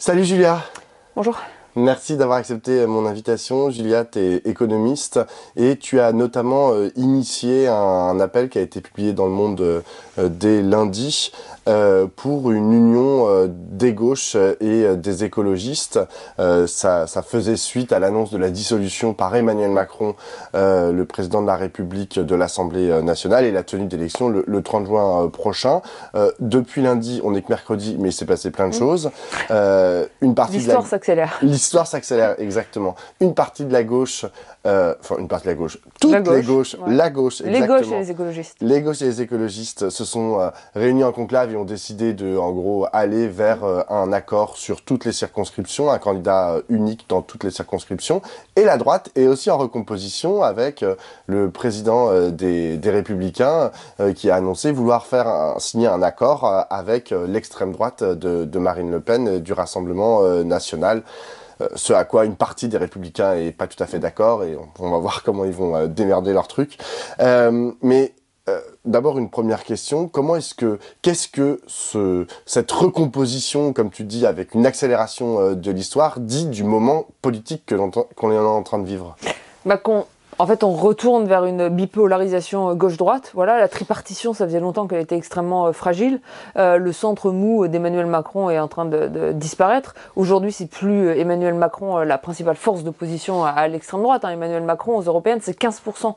Salut Julia. Bonjour. Merci d'avoir accepté mon invitation. Julia, tu es économiste et tu as notamment initié un appel qui a été publié dans Le Monde dès lundi pour une union des gauches et des écologistes. Ça faisait suite à l'annonce de la dissolution par Emmanuel Macron, le président de la République, de l'Assemblée nationale et la tenue d'élections le 30 juin prochain. Depuis lundi, on est que mercredi, mais il s'est passé plein de choses. L'histoire s'accélère. L'histoire s'accélère, exactement. Une partie de la gauche, une partie de la gauche, toutes les gauches, ouais. La gauche, exactement. Les gauches et les écologistes. Les gauches et les écologistes se sont réunis en conclave et ont décidé de, en gros, aller vers un accord sur toutes les circonscriptions, un candidat unique dans toutes les circonscriptions. Et la droite est aussi en recomposition avec le président des Républicains qui a annoncé vouloir signer un accord avec l'extrême droite de Marine Le Pen du Rassemblement national. Ce à quoi une partie des Républicains est pas tout à fait d'accord et on va voir comment ils vont démerder leur truc. D'abord une première question, qu'est-ce que cette recomposition, comme tu dis, avec une accélération de l'histoire, dit du moment politique qu'on est en train de vivre? En fait, on retourne vers une bipolarisation gauche-droite. Voilà, la tripartition, ça faisait longtemps qu'elle était extrêmement fragile. Le centre mou d'Emmanuel Macron est en train de disparaître. Aujourd'hui, c'est plus Emmanuel Macron la principale force d'opposition à l'extrême droite. Emmanuel Macron, aux européennes, c'est 15%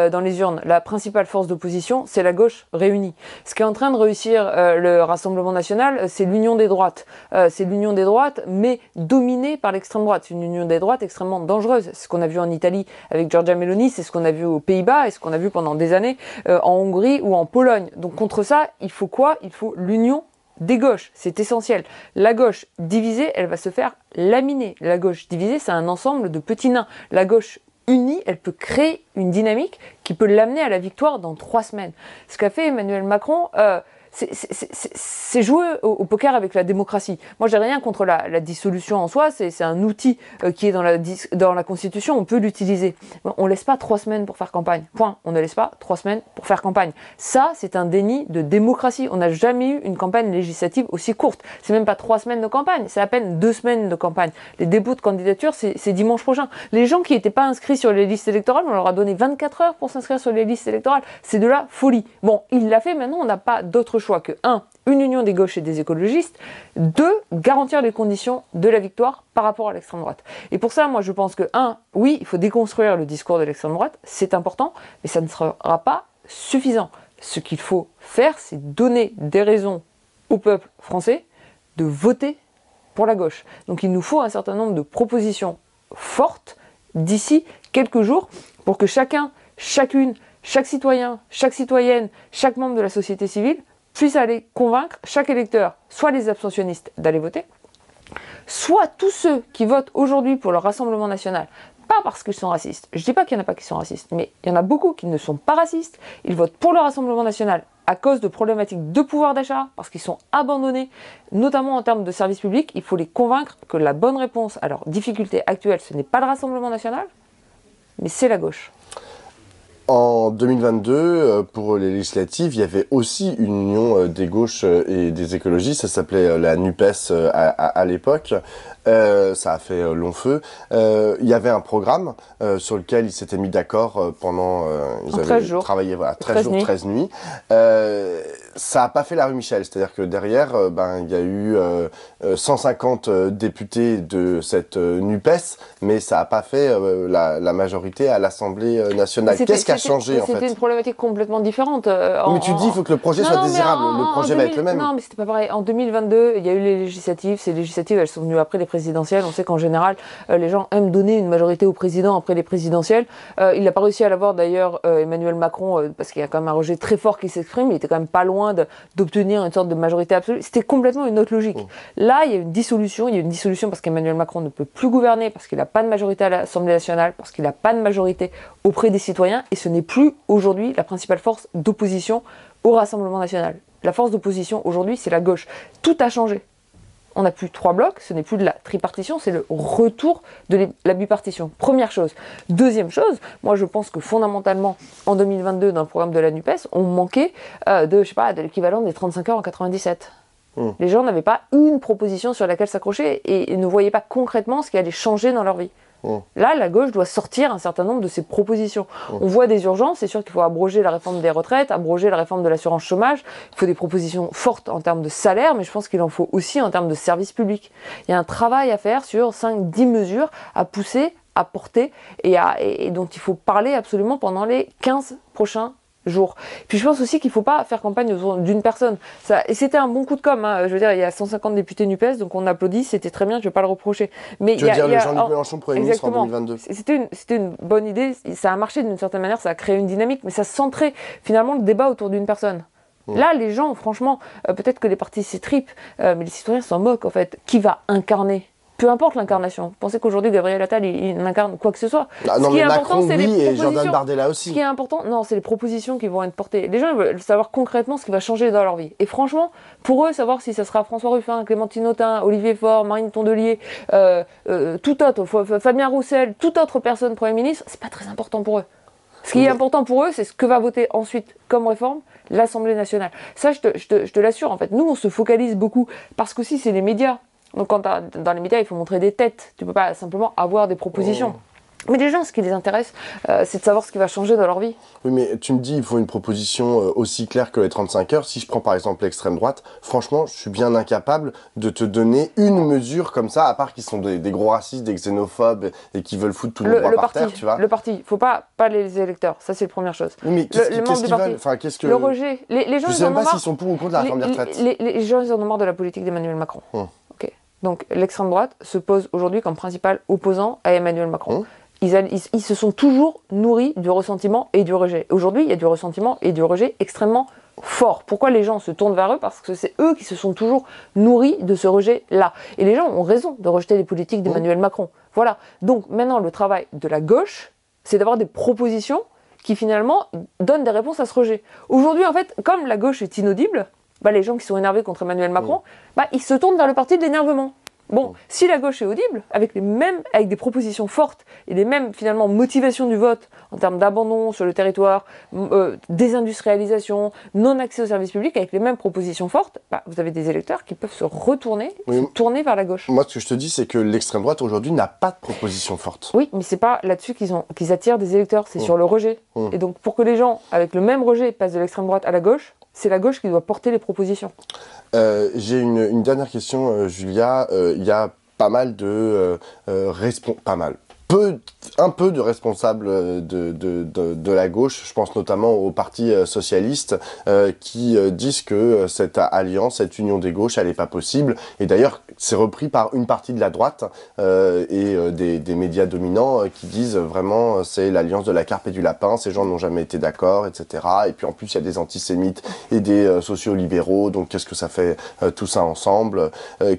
dans les urnes. La principale force d'opposition, c'est la gauche réunie. Ce qui est en train de réussir le Rassemblement national, c'est l'union des droites. C'est l'union des droites, mais dominée par l'extrême droite. C'est une union des droites extrêmement dangereuse. C'est ce qu'on a vu en Italie avec Giorgia Meloni, c'est ce qu'on a vu aux Pays-Bas et ce qu'on a vu pendant des années en Hongrie ou en Pologne. Donc contre ça, il faut quoi? Il faut l'union des gauches, c'est essentiel. La gauche divisée, elle va se faire laminer. La gauche divisée, c'est un ensemble de petits nains. La gauche unie, elle peut créer une dynamique qui peut l'amener à la victoire dans 3 semaines. Ce qu'a fait Emmanuel Macron, c'est jouer au poker avec la démocratie. Moi, j'ai rien contre la dissolution en soi, c'est un outil qui est dans la Constitution, on peut l'utiliser. On laisse pas 3 semaines pour faire campagne. Point. On ne laisse pas 3 semaines pour faire campagne. Ça, c'est un déni de démocratie. On n'a jamais eu une campagne législative aussi courte. C'est même pas 3 semaines de campagne, c'est à peine 2 semaines de campagne. Les dépôts de candidature, c'est dimanche prochain. Les gens qui n'étaient pas inscrits sur les listes électorales, on leur a donné 24 heures pour s'inscrire sur les listes électorales. C'est de la folie. Bon, il l'a fait, maintenant on n'a pas d'autre choix que 1. Une union des gauches et des écologistes, 2. Garantir les conditions de la victoire par rapport à l'extrême droite. Et pour ça, moi je pense que 1. Oui, il faut déconstruire le discours de l'extrême droite, c'est important, mais ça ne sera pas suffisant. Ce qu'il faut faire, c'est donner des raisons au peuple français de voter pour la gauche. Donc il nous faut un certain nombre de propositions fortes d'ici quelques jours pour que chacun, chacune, chaque citoyen, chaque citoyenne, chaque membre de la société civile puisse aller convaincre chaque électeur, soit les abstentionnistes d'aller voter, soit tous ceux qui votent aujourd'hui pour le Rassemblement national, pas parce qu'ils sont racistes. Je ne dis pas qu'il n'y en a pas qui sont racistes, mais il y en a beaucoup qui ne sont pas racistes. Ils votent pour le Rassemblement national à cause de problématiques de pouvoir d'achat, parce qu'ils sont abandonnés, notamment en termes de services publics. Il faut les convaincre que la bonne réponse à leurs difficultés actuelles, ce n'est pas le Rassemblement national, mais c'est la gauche. En 2022, pour les législatives, il y avait aussi une union des gauches et des écologistes, ça s'appelait la NUPES à l'époque. Ça a fait long feu. Il y avait un programme sur lequel ils s'étaient mis d'accord pendant... ils avaient travaillé 13 jours, 13 nuits. Ça n'a pas fait la rue Michel, c'est-à-dire que derrière, il y a eu 150 députés de cette NUPES, mais ça n'a pas fait la majorité à l'Assemblée nationale. Qu'est-ce qui a changé en fait? C'était une problématique complètement différente. Mais tu dis il faut que le projet soit désirable, le projet va être le même. Non, mais c'était pas pareil. En 2022, il y a eu les législatives. Ces législatives, elles sont venues après les présidentielles. On sait qu'en général, les gens aiment donner une majorité au président après les présidentielles. Il n'a pas réussi à l'avoir d'ailleurs, Emmanuel Macron, parce qu'il y a quand même un rejet très fort qui s'exprime. Il était quand même pas loin d'obtenir une sorte de majorité absolue. C'était complètement une autre logique. Là, il y a une dissolution. Il y a une dissolution parce qu'Emmanuel Macron ne peut plus gouverner, parce qu'il n'a pas de majorité à l'Assemblée nationale, parce qu'il n'a pas de majorité auprès des citoyens. Et ce n'est plus aujourd'hui la principale force d'opposition au Rassemblement national. La force d'opposition aujourd'hui, c'est la gauche. Tout a changé. On n'a plus 3 blocs, ce n'est plus de la tripartition, c'est le retour de la bipartition. Première chose. Deuxième chose, moi je pense que fondamentalement, en 2022, dans le programme de la NUPES, on manquait de l'équivalent des 35 heures en 97. Les gens n'avaient pas une proposition sur laquelle s'accrocher et ne voyaient pas concrètement ce qui allait changer dans leur vie. Là, la gauche doit sortir un certain nombre de ses propositions. On voit des urgences, c'est sûr qu'il faut abroger la réforme des retraites, abroger la réforme de l'assurance chômage, il faut des propositions fortes en termes de salaire, mais je pense qu'il en faut aussi en termes de services publics. Il y a un travail à faire sur 5-10 mesures à pousser, à porter et dont il faut parler absolument pendant les 15 prochains jours. Puis je pense aussi qu'il ne faut pas faire campagne autour d'une personne. Et c'était un bon coup de com', hein. Je veux dire, il y a 150 députés NUPES, donc on applaudit, c'était très bien, je ne vais pas le reprocher. Mais tu veux dire le Jean-Luc Mélenchon Premier ministre en 2022 ? C'était une bonne idée, ça a marché d'une certaine manière, ça a créé une dynamique, mais ça centrait finalement le débat autour d'une personne. Là, les gens, franchement, peut-être que les partis s'étripent, mais les citoyens s'en moquent, en fait. Qui va incarner ? Peu importe l'incarnation. Vous pensez qu'aujourd'hui, Gabriel Attal, il incarne quoi que ce soit. Non, mais Macron, oui, et Jordan Bardella aussi. Ce qui est important, non, c'est les propositions qui vont être portées. Les gens veulent savoir concrètement ce qui va changer dans leur vie. Et franchement, pour eux, savoir si ça sera François Ruffin, Clémentine Autain, Olivier Faure, Marine Tondelier, tout autre, Fabien Roussel, toute autre personne Premier ministre, c'est pas très important pour eux. Ce qui est important pour eux, c'est ce que va voter ensuite comme réforme l'Assemblée nationale. Ça, je te l'assure, en fait. Nous, on se focalise beaucoup, parce qu'aussi, c'est les médias. Donc dans les médias, il faut montrer des têtes. Tu ne peux pas simplement avoir des propositions. Mais les gens, ce qui les intéresse, c'est de savoir ce qui va changer dans leur vie. Oui, mais tu me dis, il faut une proposition aussi claire que les 35 heures. Si je prends par exemple l'extrême droite, franchement, je suis bien incapable de te donner une mesure comme ça, à part qu'ils sont des gros racistes, des xénophobes et qui veulent foutre tout le droit par terre, tu vois. Le parti, il ne faut pas les électeurs, ça c'est la première chose. Oui, mais qu'est-ce qu'ils veulent, enfin, qu'est-ce que... Le rejet. Les gens, je ne sais même pas s'ils sont pour ou contre la réforme des retraites. Les gens, ils en ont marre de la politique d'Emmanuel Macron. Donc l'extrême droite se pose aujourd'hui comme principal opposant à Emmanuel Macron. Ils se sont toujours nourris du ressentiment et du rejet. Aujourd'hui, il y a du ressentiment et du rejet extrêmement fort. Pourquoi les gens se tournent vers eux ? Parce que c'est eux qui se sont toujours nourris de ce rejet-là. Et les gens ont raison de rejeter les politiques d'Emmanuel Macron. Voilà. Donc maintenant, le travail de la gauche, c'est d'avoir des propositions qui finalement donnent des réponses à ce rejet. Aujourd'hui, en fait, comme la gauche est inaudible, les gens qui sont énervés contre Emmanuel Macron, ils se tournent vers le parti de l'énervement. Bon, si la gauche est audible, avec des propositions fortes et les mêmes finalement motivations du vote en termes d'abandon sur le territoire, désindustrialisation, non-accès aux services publics, avec les mêmes propositions fortes, vous avez des électeurs qui peuvent se retourner, se tourner vers la gauche. Moi, ce que je te dis, c'est que l'extrême droite aujourd'hui n'a pas de proposition forte. Oui, mais c'est pas là-dessus qu'ils attirent des électeurs, c'est sur le rejet. Et donc, pour que les gens, avec le même rejet, passent de l'extrême droite à la gauche, c'est la gauche qui doit porter les propositions. J'ai une dernière question, Julia. Il y a pas mal de un peu de responsables de la gauche, je pense notamment au Parti socialiste, qui disent que cette alliance, cette union des gauches, elle n'est pas possible. Et d'ailleurs, c'est repris par une partie de la droite et des médias dominants qui disent vraiment c'est l'alliance de la carpe et du lapin, ces gens n'ont jamais été d'accord, etc. Et puis en plus, il y a des antisémites et des sociaux-libéraux, donc qu'est-ce que ça fait tout ça ensemble ?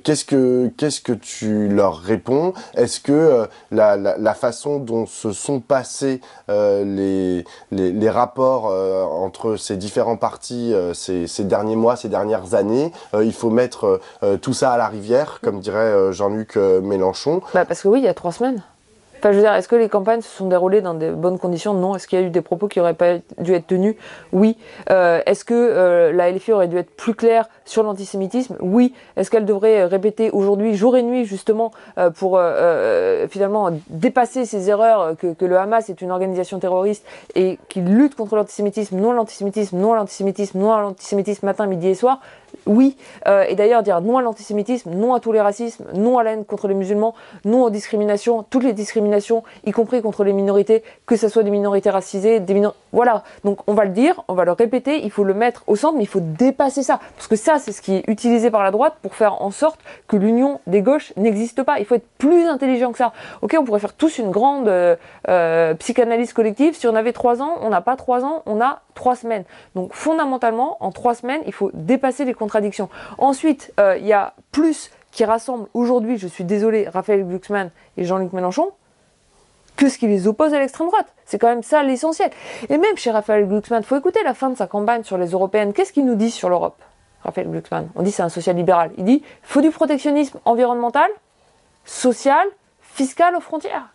Qu'est-ce que tu leur réponds ? Est-ce que la façon dont se sont passés les rapports entre ces différents partis ces derniers mois, ces dernières années, il faut mettre tout ça à la rivière, comme dirait Jean-Luc Mélenchon. Parce que oui, il y a 3 semaines. Enfin, je veux dire, est-ce que les campagnes se sont déroulées dans de bonnes conditions ? Non. Est-ce qu'il y a eu des propos qui n'auraient pas dû être tenus ? Oui. Est-ce que la LFI aurait dû être plus claire sur l'antisémitisme ? Oui. Est-ce qu'elle devrait répéter aujourd'hui, jour et nuit, justement, pour finalement dépasser ces erreurs que le Hamas est une organisation terroriste et qu'il lutte contre l'antisémitisme, non à l'antisémitisme, non à l'antisémitisme, non à l'antisémitisme matin, midi et soir ? Oui, et d'ailleurs dire non à l'antisémitisme, non à tous les racismes, non à la haine contre les musulmans, non aux discriminations, toutes les discriminations, y compris contre les minorités, que ce soit des minorités racisées, voilà, donc on va le dire, on va le répéter, il faut le mettre au centre, mais il faut dépasser ça, parce que ça c'est ce qui est utilisé par la droite pour faire en sorte que l'union des gauches n'existe pas, il faut être plus intelligent que ça. Ok, on pourrait faire tous une grande psychanalyse collective, si on avait 3 ans, on n'a pas 3 ans, on a 3 semaines. Donc fondamentalement, en 3 semaines, il faut dépasser les contradictions. Ensuite, il y a plus qui rassemble aujourd'hui, je suis désolé, Raphaël Glucksmann et Jean-Luc Mélenchon, que ce qui les oppose à l'extrême droite. C'est quand même ça l'essentiel. Et même chez Raphaël Glucksmann, il faut écouter la fin de sa campagne sur les européennes. Qu'est-ce qu'il nous dit sur l'Europe, Raphaël Glucksmann ? On dit c'est un social-libéral. Il dit, faut du protectionnisme environnemental, social, fiscal aux frontières.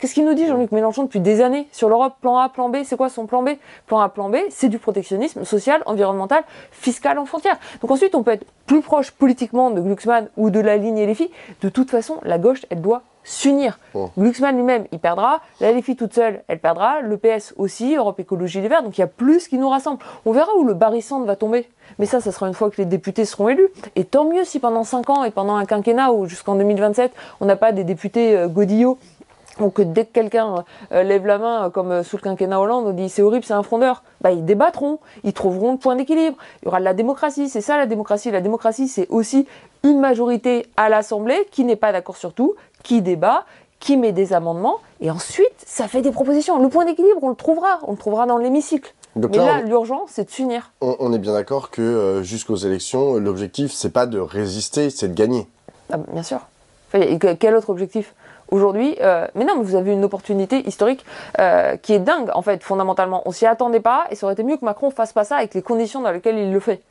Qu'est-ce qu'il nous dit Jean-Luc Mélenchon depuis des années sur l'Europe? Plan A, plan B, c'est quoi son plan B? Plan A, plan B, c'est du protectionnisme social, environnemental, fiscal en frontière. Donc ensuite, on peut être plus proche politiquement de Glucksmann ou de la ligne LFI. De toute façon, la gauche, elle doit s'unir. Glucksmann lui-même, il perdra. La LFI toute seule, elle perdra. Le PS aussi, Europe Écologie Les Verts. Donc il y a plus qui nous rassemble. On verra où le barycentre va tomber. Mais ça sera une fois que les députés seront élus. Et tant mieux si pendant 5 ans et pendant un quinquennat ou jusqu'en 2027, on n'a pas des députés godillots. Donc dès que quelqu'un lève la main, comme sous le quinquennat Hollande, on dit c'est horrible, c'est un frondeur, bah, ils débattront, ils trouveront le point d'équilibre. Il y aura de la démocratie, c'est ça la démocratie. La démocratie, c'est aussi une majorité à l'Assemblée qui n'est pas d'accord sur tout, qui débat, qui met des amendements, et ensuite ça fait des propositions. Le point d'équilibre, on le trouvera dans l'hémicycle. Mais là, l'urgence, c'est de s'unir. On est bien d'accord que jusqu'aux élections, l'objectif, c'est pas de résister, c'est de gagner. Ah, bien sûr. Et quel autre objectif aujourd'hui? Mais non, mais vous avez une opportunité historique qui est dingue, en fait, fondamentalement. On s'y attendait pas, et ça aurait été mieux que Macron fasse pas ça avec les conditions dans lesquelles il le fait.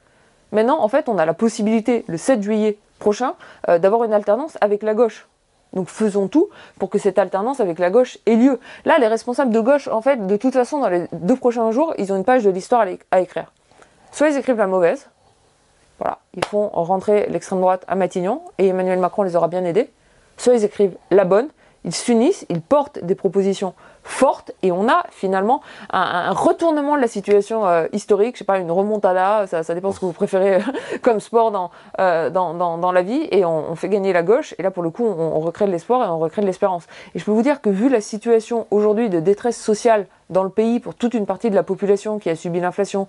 Maintenant, en fait, on a la possibilité, le 7 juillet prochain, d'avoir une alternance avec la gauche. Donc faisons tout pour que cette alternance avec la gauche ait lieu. Là, les responsables de gauche, en fait, de toute façon, dans les 2 prochains jours, ils ont une page de l'histoire à écrire. Soit ils écrivent la mauvaise, voilà, ils font rentrer l'extrême droite à Matignon, et Emmanuel Macron les aura bien aidés. Soit ils écrivent la bonne, ils s'unissent, ils portent des propositions fortes, et on a finalement un retournement de la situation historique, je sais pas, une remontada, ça dépend ce que vous préférez comme sport dans la vie, et on fait gagner la gauche, et là pour le coup on recrée de l'espoir et on recrée de l'espérance. Et je peux vous dire que vu la situation aujourd'hui de détresse sociale dans le pays pour toute une partie de la population qui a subi l'inflation,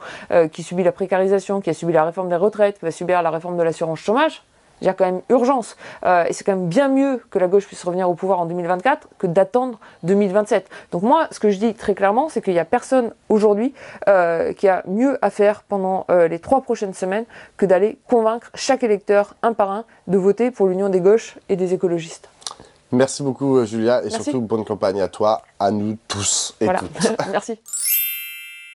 qui subit la précarisation, qui a subi la réforme des retraites, qui va subir la réforme de l'assurance chômage, il y a quand même urgence. Et c'est quand même bien mieux que la gauche puisse revenir au pouvoir en 2024 que d'attendre 2027. Donc moi, ce que je dis très clairement, c'est qu'il n'y a personne aujourd'hui qui a mieux à faire pendant les 3 prochaines semaines que d'aller convaincre chaque électeur, un par un, de voter pour l'union des gauches et des écologistes. Merci beaucoup, Julia, et Merci. surtout bonne campagne à toi, à nous tous et voilà. toutes. Merci.